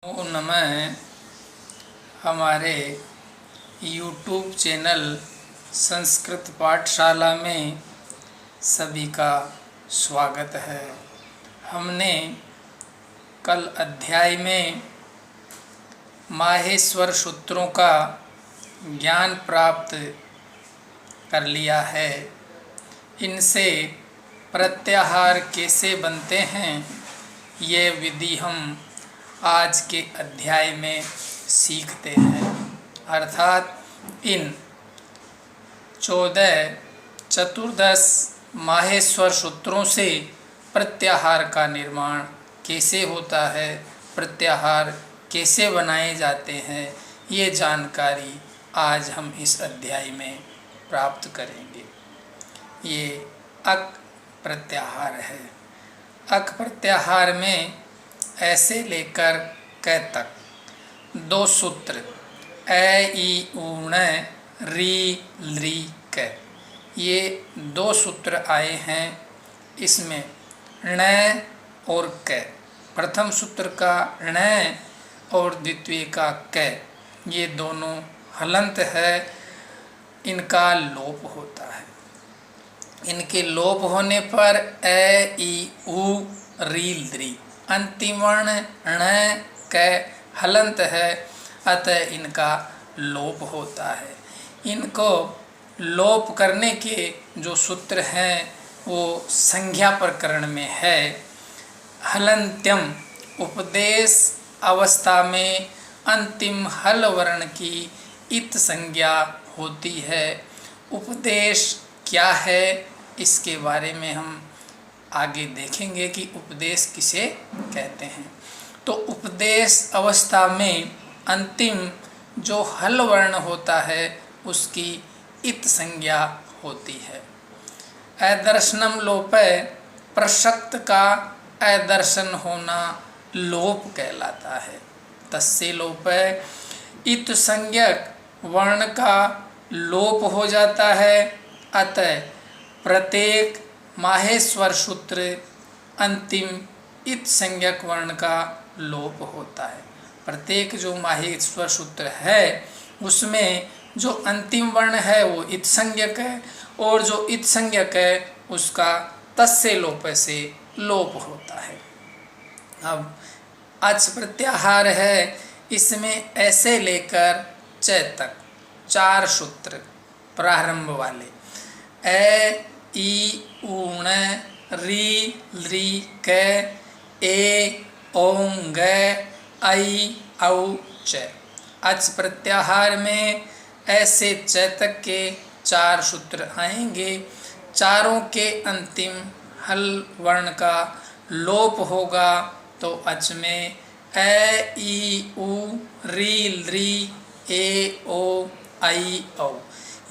नमो नमः। हमारे YouTube channel Sanskrit पाठशाला में सभी का स्वागत है। हमने कल अध्याय में माहेश्वर सूत्रों का ज्ञान प्राप्त कर लिया है। इनसे प्रत्याहार कैसे बनते हैं, ये विधि हम आज के अध्याय में सीखते हैं। अर्थात इन 14 चतुर्दश माहेश्वर सूत्रों से प्रत्याहार का निर्माण कैसे होता है, प्रत्याहार कैसे बनाए जाते हैं, ये जानकारी आज हम इस अध्याय में प्राप्त करेंगे। ये अक प्रत्याहार है। अक प्रत्याहार में ऐसे लेकर क तक 2 सूत्र ए ई ऊ ण री लृ क, ये 2 सूत्र आए हैं। इसमें ण और क, प्रथम सूत्र का ण और द्वितीय का क, ये दोनों हलंत है। इनका लोप होता है। इनके लोप होने पर ए ई ऊ री लृ, अंतिम वर्ण ण क हलंत है, अतः इनका लोप होता है। इनको लोप करने के जो सूत्र हैं वो संज्ञा प्रकरण में है। हलंत्यम, उपदेश अवस्था में अंतिम हल वर्ण की इत संज्ञा होती है। उपदेश क्या है, इसके बारे में हम आगे देखेंगे कि उपदेश किसे कहते हैं। तो उपदेश अवस्था में अंतिम जो हल वर्ण होता है उसकी इत संज्ञा होती है। अदर्शनम लोपय, प्रसक्त का अदर्शन होना लोप कहलाता है। तस्य लोपय, इत संज्ञक वर्ण का लोप हो जाता है। अतः प्रत्येक माहेश्वर सूत्र अंतिम इत संज्ञक वर्ण का लोप होता है। प्रत्येक जो माहेश्वर सूत्र है उसमें जो अंतिम वर्ण है वो इत संज्ञक है, और जो इत संज्ञक है उसका तस्य लोप से लोप होता है। अब अच प्रत्याहार है, इसमें ऐसे लेकर च तक 4 सूत्र प्रारंभ वाले ए ई ऊ ण री लृ क ए ओं ग ऐ औ च। अच प्रत्याहार में ऐसे च तक के 4 सूत्र आएंगे। चारों के अंतिम हल वर्ण का लोप होगा तो अच में ए ई ऊ री लृ ए ओ ऐ औ,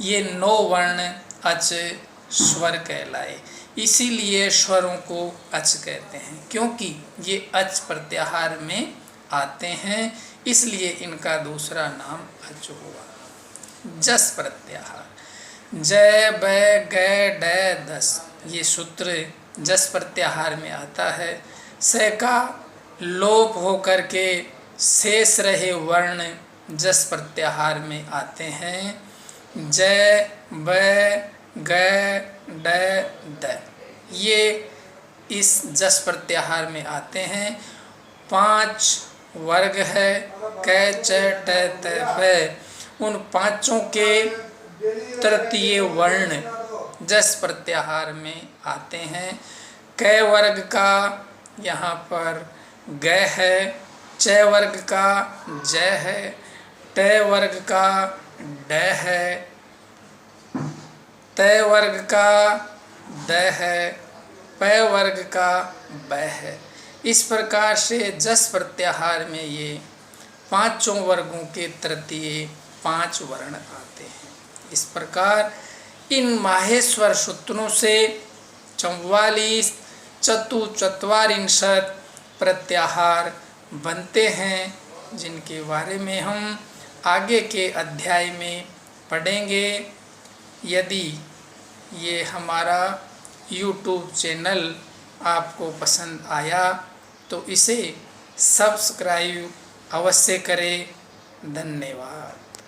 ये 9 वर्ण अच स्वर कहलाए। इसीलिए स्वरों को अच कहते हैं, क्योंकि ये अच प्रत्याहार में आते हैं, इसलिए इनका दूसरा नाम अच हुआ। जस प्रत्याहार, ज ब ग ड दस, ये सूत्र जस प्रत्याहार में आता है। स का लोप होकर के शेष रहे वर्ण जस प्रत्याहार में आते हैं। ज ब ग ड द, ये इस जस प्रत्याहार में आते हैं। 5 वर्ग है, क च ट त प, उन पांचों के तृतीय वर्ण जस प्रत्याहार में आते हैं। क वर्ग का यहाँ पर ग है, च वर्ग का ज है, ट वर्ग का ड है, त वर्ग का द है, प वर्ग का ब है। इस प्रकार से जस प्रत्याहार में ये 5 वर्गों के तृतीय 5 वर्ण आते हैं। इस प्रकार इन माहेश्वर सूत्रों से 44 चतुश्चत्वारिंशत् प्रत्याहार बनते हैं, जिनके बारे में हम आगे के अध्याय में पढ़ेंगे। यदि ये हमारा YouTube चैनल आपको पसंद आया तो इसे सब्सक्राइब अवश्य करें। धन्यवाद।